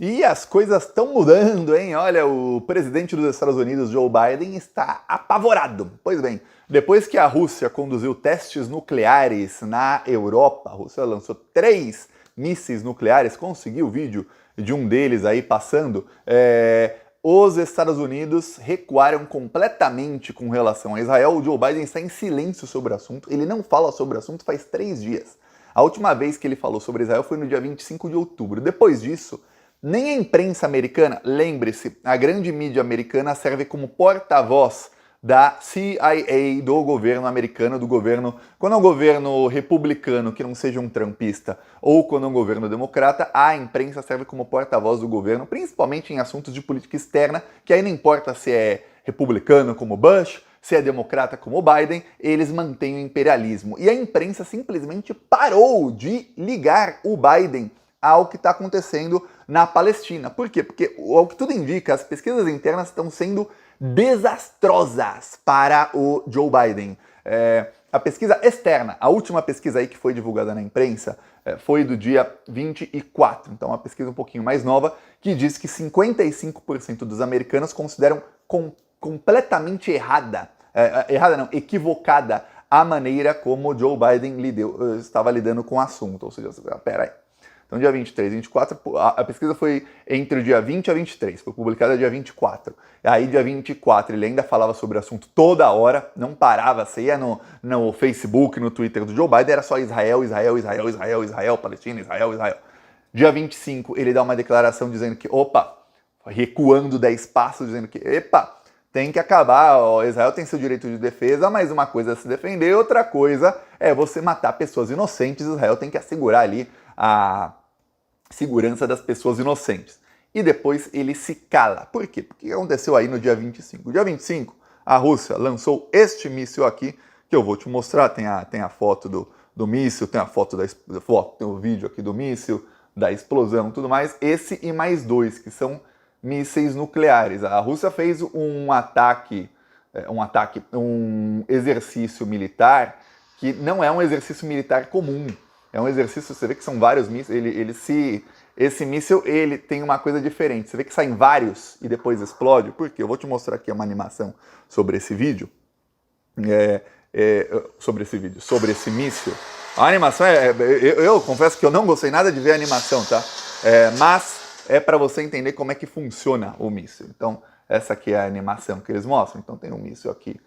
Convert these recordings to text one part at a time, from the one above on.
E as coisas estão mudando, hein? Olha, o presidente dos Estados Unidos, Joe Biden, está apavorado. Pois bem, depois que a Rússia conduziu testes nucleares na Europa, a Rússia lançou 3 mísseis nucleares, conseguiu o vídeo de um deles aí passando, os Estados Unidos recuaram completamente com relação a Israel. O Joe Biden está em silêncio sobre o assunto, ele não fala sobre o assunto faz 3 dias. A última vez que ele falou sobre Israel foi no dia 25 de outubro. Depois disso, nem a imprensa americana, lembre-se, a grande mídia americana serve como porta-voz da CIA, do governo americano, do governo, quando é um governo republicano que não seja um trumpista, ou quando é um governo democrata, a imprensa serve como porta-voz do governo, principalmente em assuntos de política externa, que aí não importa se é republicano como Bush, se é democrata como Biden, eles mantêm o imperialismo. E a imprensa simplesmente parou de ligar o Biden ao que está acontecendo na Palestina. Por quê? Porque, ao que tudo indica, as pesquisas internas estão sendo desastrosas para o Joe Biden. A pesquisa externa, a última pesquisa aí que foi divulgada na imprensa, foi do dia 24, então uma pesquisa um pouquinho mais nova, que diz que 55% dos americanos consideram completamente equivocada a maneira como Joe Biden estava lidando com o assunto. Ou seja, peraí. Então, dia 23, 24, a pesquisa foi entre o dia 20 a 23, foi publicada dia 24. Aí, dia 24, ele ainda falava sobre o assunto toda hora, não parava, você ia no Facebook, no Twitter do Joe Biden, era só Israel, Israel, Israel, Israel, Israel, Palestina, Israel, Israel. Dia 25, ele dá uma declaração dizendo que, recuando 10 passos, dizendo que, tem que acabar, Israel tem seu direito de defesa, mas uma coisa é se defender, outra coisa é você matar pessoas inocentes, Israel tem que assegurar ali a segurança das pessoas inocentes. E depois ele se cala. Por quê? Porque aconteceu aí no dia 25. Dia 25, a Rússia lançou este míssil aqui, que eu vou te mostrar, tem a foto do míssil, tem a foto tem o vídeo aqui do míssil, da explosão e tudo mais. Esse e mais 2, que são mísseis nucleares. A Rússia fez um exercício militar que não é um exercício militar comum. É um exercício, você vê que são vários mísseis, esse míssil ele tem uma coisa diferente. Você vê que saem vários e depois explode. Por quê? Eu vou te mostrar aqui uma animação sobre esse vídeo. Sobre esse míssil. A animação eu confesso que eu não gostei nada de ver a animação, tá? Mas é para você entender como é que funciona o míssil. Então, essa aqui é a animação que eles mostram. Então tem um míssil aqui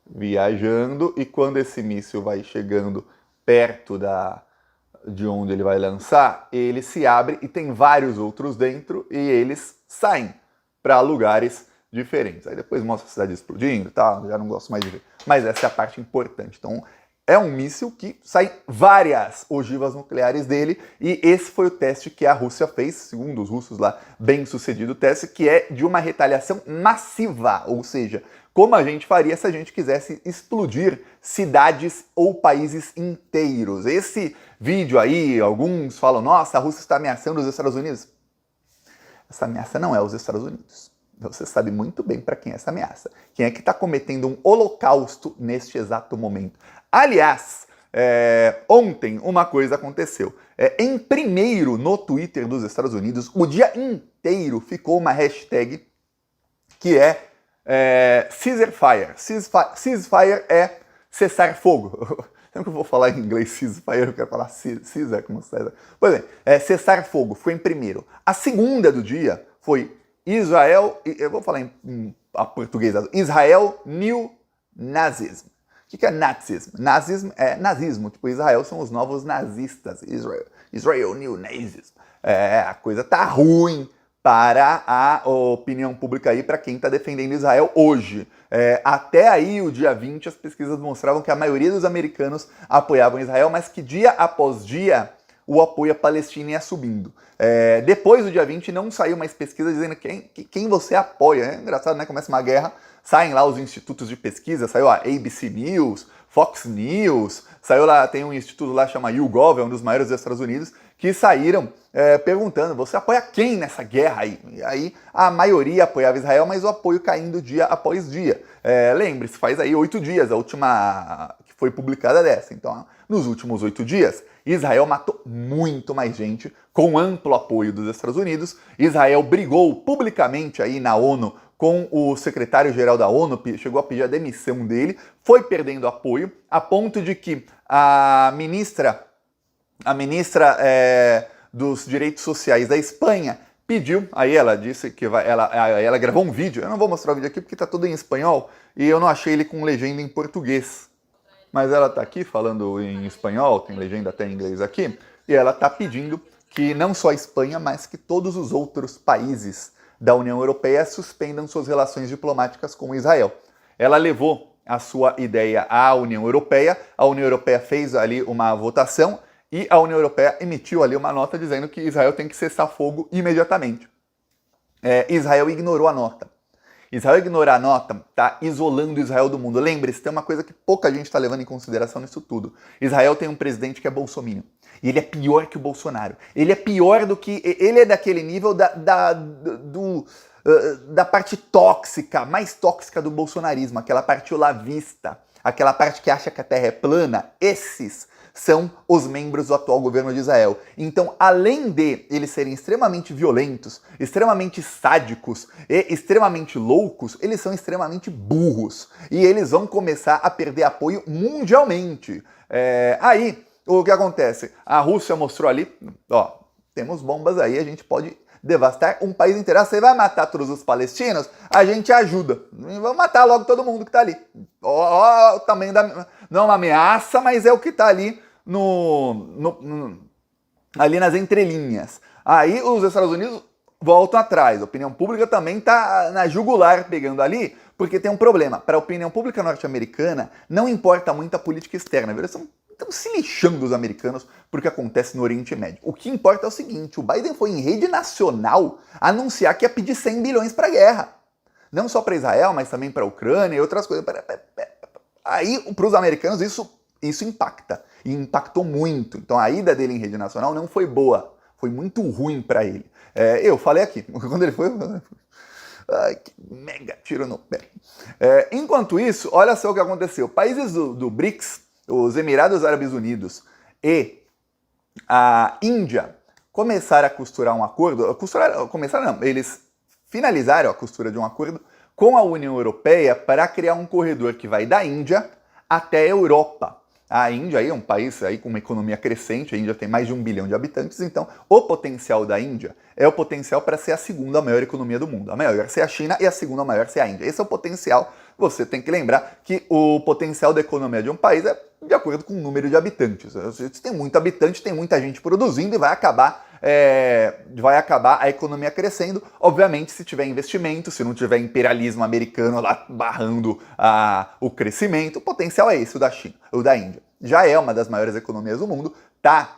viajando e quando esse míssil vai chegando perto de onde ele vai lançar, ele se abre e tem vários outros dentro e eles saem para lugares diferentes. Aí depois mostra a cidade explodindo e tal, já não gosto mais de ver. Mas essa é a parte importante. Então, é um míssil que sai várias ogivas nucleares dele e esse foi o teste que a Rússia fez, segundo os russos lá, bem sucedido o teste, que é de uma retaliação massiva, ou seja, como a gente faria se a gente quisesse explodir cidades ou países inteiros. Esse vídeo aí, alguns falam, nossa, a Rússia está ameaçando os Estados Unidos. Essa ameaça não é os Estados Unidos. Você sabe muito bem para quem é essa ameaça. Quem é que está cometendo um holocausto neste exato momento. Aliás, ontem uma coisa aconteceu. Em primeiro no Twitter dos Estados Unidos, o dia inteiro ficou uma hashtag que é ceasefire. Ceasefire é cessar fogo. Sempre que eu vou falar em inglês ceasefire, eu quero falar Caesar, como César. Pois bem, cessar fogo foi em primeiro. A segunda do dia foi Israel, eu vou falar em portuguesado, Israel New Nazism. O que é nazismo? Nazismo é nazismo, tipo, Israel são os novos nazistas, Israel New Nazism. A coisa tá ruim para a opinião pública aí, para quem está defendendo Israel hoje. Até aí, o dia 20, as pesquisas mostravam que a maioria dos americanos apoiavam Israel, mas que dia após dia o apoio à Palestina ia subindo. Depois do dia 20 não saiu mais pesquisa dizendo quem você apoia. É engraçado, né? Começa uma guerra, saem lá os institutos de pesquisa, saiu a ABC News, Fox News, saiu lá, tem um instituto lá que chama YouGov, é um dos maiores dos Estados Unidos, que saíram perguntando, você apoia quem nessa guerra aí? E aí a maioria apoiava Israel, mas o apoio caindo dia após dia. Lembre-se, faz aí 8 dias, a última que foi publicada dessa. Então, nos últimos 8 dias, Israel matou muito mais gente, com amplo apoio dos Estados Unidos. Israel brigou publicamente aí na ONU com o secretário-geral da ONU, chegou a pedir a demissão dele, foi perdendo apoio, a ponto de que a ministra dos Direitos Sociais da Espanha pediu, aí ela disse que ela gravou um vídeo, eu não vou mostrar o vídeo aqui porque está tudo em espanhol, e eu não achei ele com legenda em português. Mas ela está aqui falando em espanhol, tem legenda até em inglês aqui, e ela está pedindo que não só a Espanha, mas que todos os outros países da União Europeia suspendam suas relações diplomáticas com Israel. Ela levou a sua ideia à União Europeia, a União Europeia fez ali uma votação e a União Europeia emitiu ali uma nota dizendo que Israel tem que cessar fogo imediatamente. Israel ignorou a nota. Israel ignorar a nota está isolando Israel do mundo. Lembre-se, tem uma coisa que pouca gente está levando em consideração nisso tudo. Israel tem um presidente que é bolsominion. E ele é pior que o Bolsonaro. Ele é pior do que... Ele é daquele nível da parte tóxica, mais tóxica do bolsonarismo. Aquela parte olavista. Aquela parte que acha que a Terra é plana. Esses são os membros do atual governo de Israel. Então, além de eles serem extremamente violentos, extremamente sádicos e extremamente loucos, eles são extremamente burros. E eles vão começar a perder apoio mundialmente. Aí, o que acontece? A Rússia mostrou ali, ó, temos bombas aí, a gente pode devastar um país inteiro. Você vai matar todos os palestinos? A gente ajuda. Vamos matar logo todo mundo que tá ali. Ó, o tamanho da... Não é uma ameaça, mas é o que tá ali ali nas entrelinhas. Aí os Estados Unidos voltam atrás. A opinião pública também tá na jugular pegando ali, porque tem um problema. Para a opinião pública norte-americana, não importa muito a política externa. Eles estão se lixando os americanos porque acontece no Oriente Médio. O que importa é o seguinte, o Biden foi em rede nacional anunciar que ia pedir 100 bilhões para a guerra. Não só para Israel, mas também para a Ucrânia e outras coisas. Aí, para os americanos, isso impacta. E impactou muito. Então, a ida dele em rede nacional não foi boa. Foi muito ruim para ele. Eu falei aqui, quando ele foi... Ai, que mega tiro no pé. Enquanto isso, olha só o que aconteceu. Países do BRICS, os Emirados Árabes Unidos e a Índia começaram a costurar um acordo. Eles finalizaram a costura de um acordo com a União Europeia para criar um corredor que vai da Índia até a Europa. A Índia aí é um país aí com uma economia crescente, a Índia tem mais de 1 bilhão de habitantes, então o potencial da Índia é o potencial para ser a segunda maior economia do mundo. A maior ser a China e a segunda maior ser a Índia. Esse é o potencial. Você tem que lembrar que o potencial da economia de um país é de acordo com o número de habitantes. Se tem muito habitante, tem muita gente produzindo e vai acabar a economia crescendo. Obviamente, se tiver investimento, se não tiver imperialismo americano lá barrando o crescimento, o potencial é esse, o da China, o da Índia. Já é uma das maiores economias do mundo, tá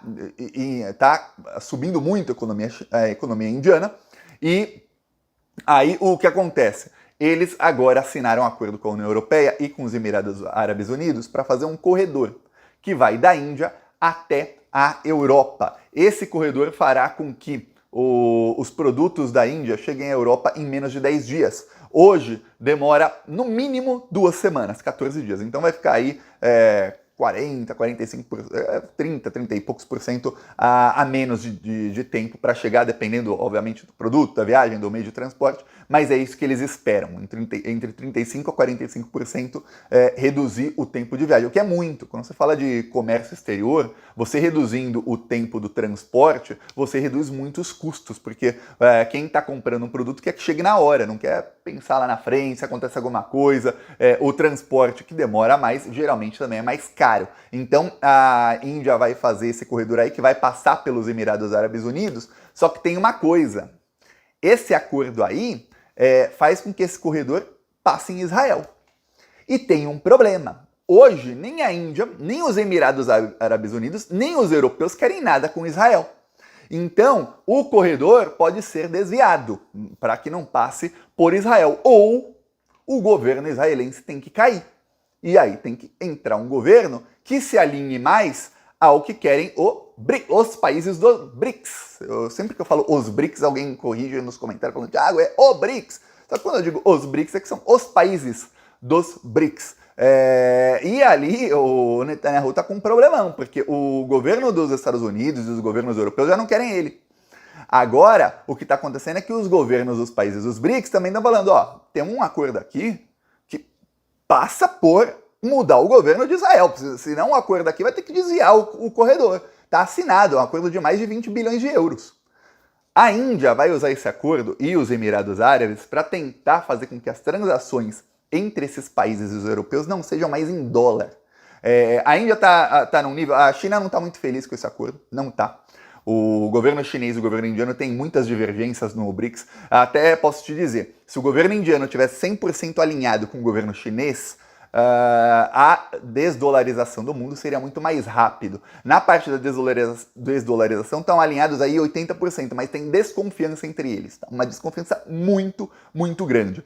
subindo muito a economia indiana, e aí o que acontece? Eles agora assinaram um acordo com a União Europeia e com os Emirados Árabes Unidos para fazer um corredor que vai da Índia até a Europa. Esse corredor fará com que os produtos da Índia cheguem à Europa em menos de 10 dias. Hoje demora no mínimo 2 semanas, 14 dias. Então vai ficar aí 40, 45%, 30 e poucos por cento a menos de tempo para chegar, dependendo, obviamente, do produto, da viagem, do meio de transporte, mas é isso que eles esperam, entre 35% a 45% reduzir o tempo de viagem, o que é muito. Quando você fala de comércio exterior, você reduzindo o tempo do transporte, você reduz muitos custos, porque quem está comprando um produto quer que chegue na hora, não quer pensar lá na frente, se acontece alguma coisa, o transporte que demora mais, geralmente também é mais caro. Então a Índia vai fazer esse corredor aí que vai passar pelos Emirados Árabes Unidos, só que tem uma coisa, esse acordo aí faz com que esse corredor passe em Israel. E tem um problema. Hoje, nem a Índia, nem os Emirados Árabes Unidos, nem os europeus querem nada com Israel. Então, o corredor pode ser desviado para que não passe por Israel. Ou o governo israelense tem que cair. E aí tem que entrar um governo que se alinhe mais ao que querem os países do BRICS. Sempre que eu falo os BRICS, alguém me corrige nos comentários falando, Thiago, é o BRICS. Só que quando eu digo os BRICS, é que são os países dos BRICS. E ali o Netanyahu está com um problemão, porque o governo dos Estados Unidos e os governos europeus já não querem ele. Agora, o que está acontecendo é que os governos dos países dos BRICS também estão falando, ó, tem um acordo aqui que passa por mudar o governo de Israel, senão o acordo aqui vai ter que desviar o corredor. Está assinado, é um acordo de mais de 20 bilhões de euros. A Índia vai usar esse acordo e os Emirados Árabes para tentar fazer com que as transações entre esses países e os europeus não sejam mais em dólar. A Índia tá num nível... A China não está muito feliz com esse acordo, não está. O governo chinês e o governo indiano têm muitas divergências no BRICS. Até posso te dizer, se o governo indiano tivesse 100% alinhado com o governo chinês, a desdolarização do mundo seria muito mais rápido. Na parte da desdolarização estão alinhados aí 80%, mas tem desconfiança entre eles. Tá? Uma desconfiança muito, muito grande.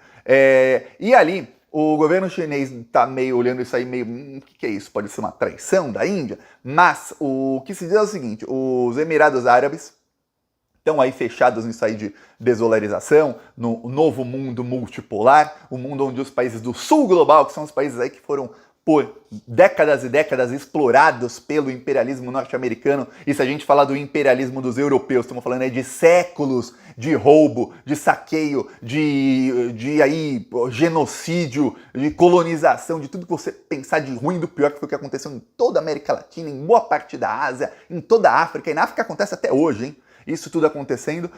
E ali, o governo chinês está meio olhando isso aí, meio, o que é isso? Pode ser uma traição da Índia? Mas o que se diz é o seguinte, os Emirados Árabes estão aí fechados nisso aí de desdolarização, no novo mundo multipolar, o mundo onde os países do sul global, que são os países aí que foram por décadas e décadas explorados pelo imperialismo norte-americano, e se a gente falar do imperialismo dos europeus, estamos falando aí de séculos de roubo, de saqueio, de aí, genocídio, de colonização, de tudo que você pensar de ruim do pior, que foi o que aconteceu em toda a América Latina, em boa parte da Ásia, em toda a África, e na África acontece até hoje, hein? Isso tudo acontecendo,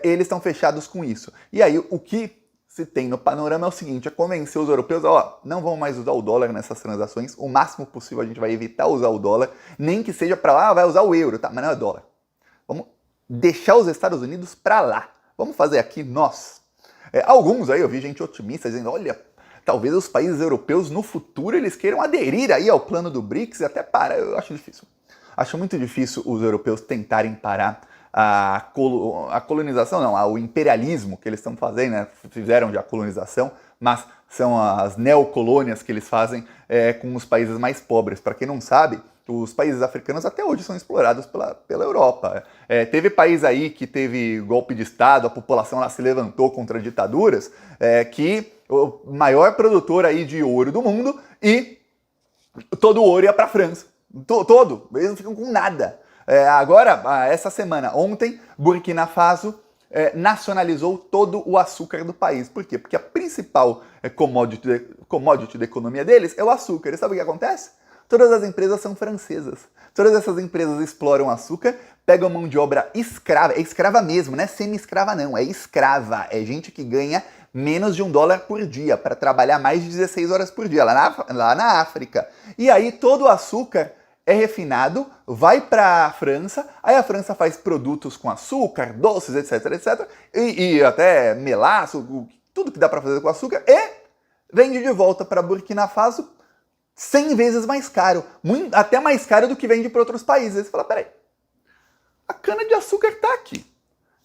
eles estão fechados com isso. E aí, o que se tem no panorama é o seguinte, é convencer os europeus, ó, não vão mais usar o dólar nessas transações, o máximo possível a gente vai evitar usar o dólar, nem que seja para lá, vai usar o euro, tá? Mas não é dólar. Vamos deixar os Estados Unidos para lá. Vamos fazer aqui nós. Alguns aí, eu vi gente otimista dizendo, olha, talvez os países europeus no futuro eles queiram aderir aí ao plano do BRICS e até parar. Eu acho difícil. Acho muito difícil os europeus tentarem parar a colonização, não, o imperialismo que eles estão fazendo, né? Fizeram já a colonização, mas são as neocolônias que eles fazem com os países mais pobres. Para quem não sabe, os países africanos até hoje são explorados pela Europa. Teve país aí que teve golpe de Estado, a população lá se levantou contra ditaduras, que o maior produtor aí de ouro do mundo e todo o ouro ia para a França. Todo, eles não ficam com nada. Agora, essa semana, ontem, Burkina Faso nacionalizou todo o açúcar do país. Por quê? Porque a principal commodity da economia deles é o açúcar. E sabe o que acontece? Todas as empresas são francesas. Todas essas empresas exploram açúcar, pegam mão de obra escrava. É escrava mesmo, não é semi-escrava não, é escrava. É gente que ganha menos de $1 por dia para trabalhar mais de 16 horas por dia, lá na África. E aí todo o açúcar é refinado, vai para a França, aí a França faz produtos com açúcar, doces, etc, etc, e até melaço, tudo que dá para fazer com açúcar, e vende de volta para Burkina Faso 100 vezes mais caro, até mais caro do que vende para outros países. Você fala, peraí, a cana-de-açúcar está aqui.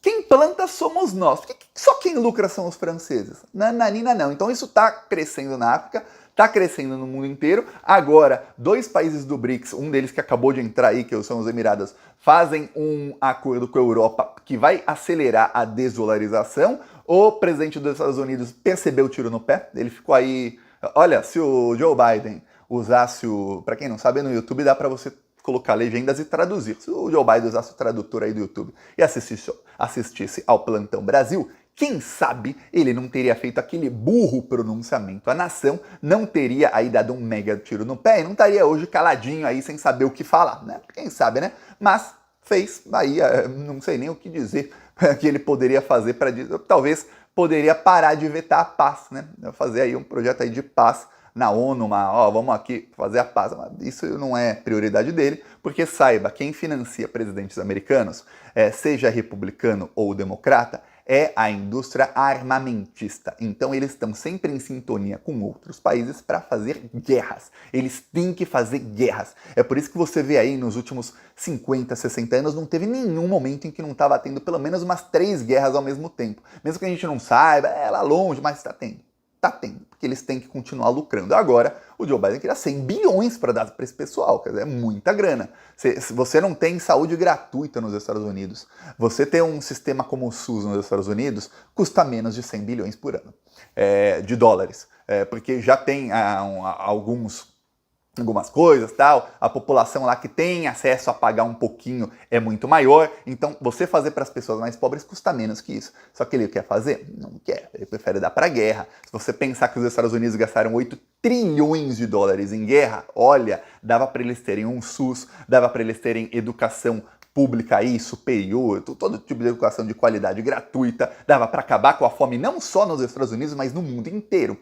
Quem planta somos nós. Só quem lucra são os franceses. Nananina não. Então isso está crescendo na África, está crescendo no mundo inteiro. Agora, 2 países do BRICS, um deles que acabou de entrar aí, que são os Emirados, fazem um acordo com a Europa que vai acelerar a desdolarização. O presidente dos Estados Unidos percebeu o tiro no pé. Ele ficou aí... Olha, se o Joe Biden usasse o... Para quem não sabe, no YouTube dá para você colocar legendas e traduzir. Se o Joe Biden usasse o tradutor aí do YouTube e assistisse ao Plantão Brasil, quem sabe ele não teria feito aquele burro pronunciamento à nação, não teria aí dado um mega tiro no pé e não estaria hoje caladinho aí sem saber o que falar, né? Quem sabe, né? Mas fez aí, não sei nem o que dizer que ele poderia fazer para dizer, talvez poderia parar de vetar a paz, né? Fazer aí um projeto aí de paz na ONU, vamos aqui fazer a paz. Isso não é prioridade dele, porque saiba, quem financia presidentes americanos, seja republicano ou democrata, é a indústria armamentista. Então eles estão sempre em sintonia com outros países para fazer guerras. Eles têm que fazer guerras. É por isso que você vê aí nos últimos 50, 60 anos, não teve nenhum momento em que não estava tendo pelo menos umas 3 guerras ao mesmo tempo. Mesmo que a gente não saiba, é lá longe, mas está tendo. Tá tendo, porque eles têm que continuar lucrando. Agora, o Joe Biden queria 100 bilhões para dar para esse pessoal, quer dizer, é muita grana. Se você não tem saúde gratuita nos Estados Unidos, você ter um sistema como o SUS nos Estados Unidos, custa menos de 100 bilhões por ano de dólares. Porque já tem algumas coisas, tal, a população lá que tem acesso a pagar um pouquinho é muito maior, então você fazer para as pessoas mais pobres custa menos que isso. Só que ele quer fazer? Não quer, ele prefere dar para a guerra. Se você pensar que os Estados Unidos gastaram 8 trilhões de dólares em guerra, olha, dava para eles terem um SUS, dava para eles terem educação pública aí, superior, todo tipo de educação de qualidade gratuita, dava para acabar com a fome não só nos Estados Unidos, mas no mundo inteiro.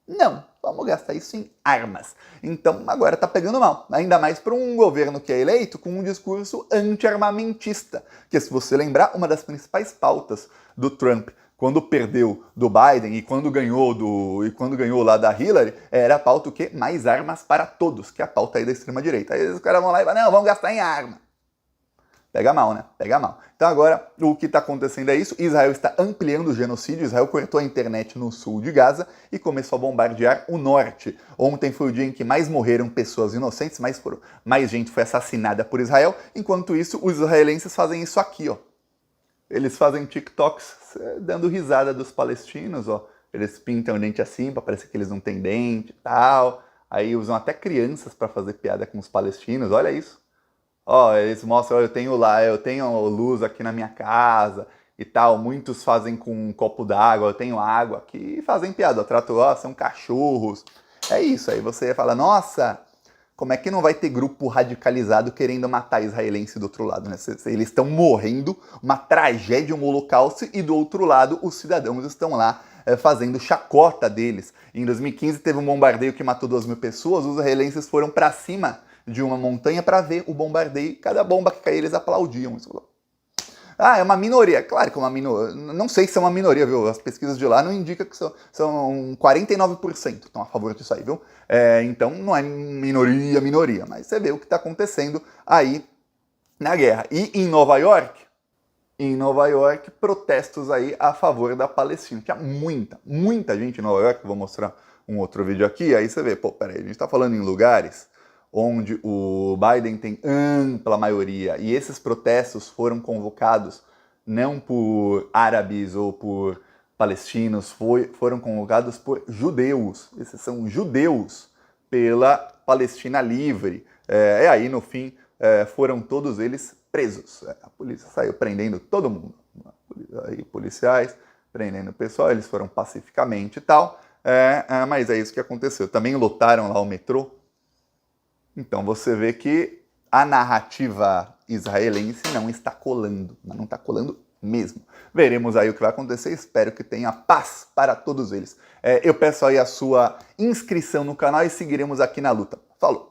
Não, vamos gastar isso em armas. Então agora tá pegando mal, ainda mais para um governo que é eleito com um discurso anti-armamentista, que se você lembrar, uma das principais pautas do Trump quando perdeu do Biden e quando ganhou lá da Hillary, era a pauta o quê? Mais armas para todos, que é a pauta aí da extrema-direita. Aí os caras vão lá e falam, não, vamos gastar em arma. Pega mal, né? Pega mal. Então agora, o que está acontecendo é isso. Israel está ampliando o genocídio. Israel cortou a internet no sul de Gaza e começou a bombardear o norte. Ontem foi o dia em que mais morreram pessoas inocentes, mais gente foi assassinada por Israel. Enquanto isso, os israelenses fazem isso aqui, ó. Eles fazem TikToks dando risada dos palestinos, ó. Eles pintam o dente assim para parecer que eles não têm dente e tal. Aí usam até crianças para fazer piada com os palestinos. Olha isso. Ó, eles mostram, ó, eu tenho luz aqui na minha casa e tal. Muitos fazem com um copo d'água, eu tenho água aqui e fazem piada. Eu trato, ó, são cachorros. É isso, aí você fala, nossa, como é que não vai ter grupo radicalizado querendo matar israelense do outro lado, né? Eles estão morrendo, uma tragédia, um holocausto, e do outro lado os cidadãos estão lá fazendo chacota deles. Em 2015 teve um bombardeio que matou 2.000 pessoas, os israelenses foram para cima de uma montanha para ver o bombardeio, cada bomba que caía eles aplaudiam. Ah, é uma minoria. Claro que é uma minoria. Não sei se é uma minoria, viu? As pesquisas de lá não indicam que são 49% estão a favor disso aí, viu? Então não é minoria, mas você vê o que está acontecendo aí na guerra. E em Nova York, protestos aí a favor da Palestina. Tinha muita gente em Nova York, vou mostrar um outro vídeo aqui, aí você vê, pô, peraí, a gente está falando em lugares onde o Biden tem ampla maioria, e esses protestos foram convocados não por árabes ou por palestinos, foram convocados por judeus. Esses são judeus pela Palestina livre. E aí, no fim, foram todos eles presos. A polícia saiu prendendo todo mundo. Aí, policiais prendendo o pessoal, eles foram pacificamente e tal. Mas é isso que aconteceu. Também lotaram lá o metrô. Então você vê que a narrativa israelense não está colando, mas não está colando mesmo. Veremos aí o que vai acontecer, espero que tenha paz para todos eles. Eu peço aí a sua inscrição no canal e seguiremos aqui na luta. Falou!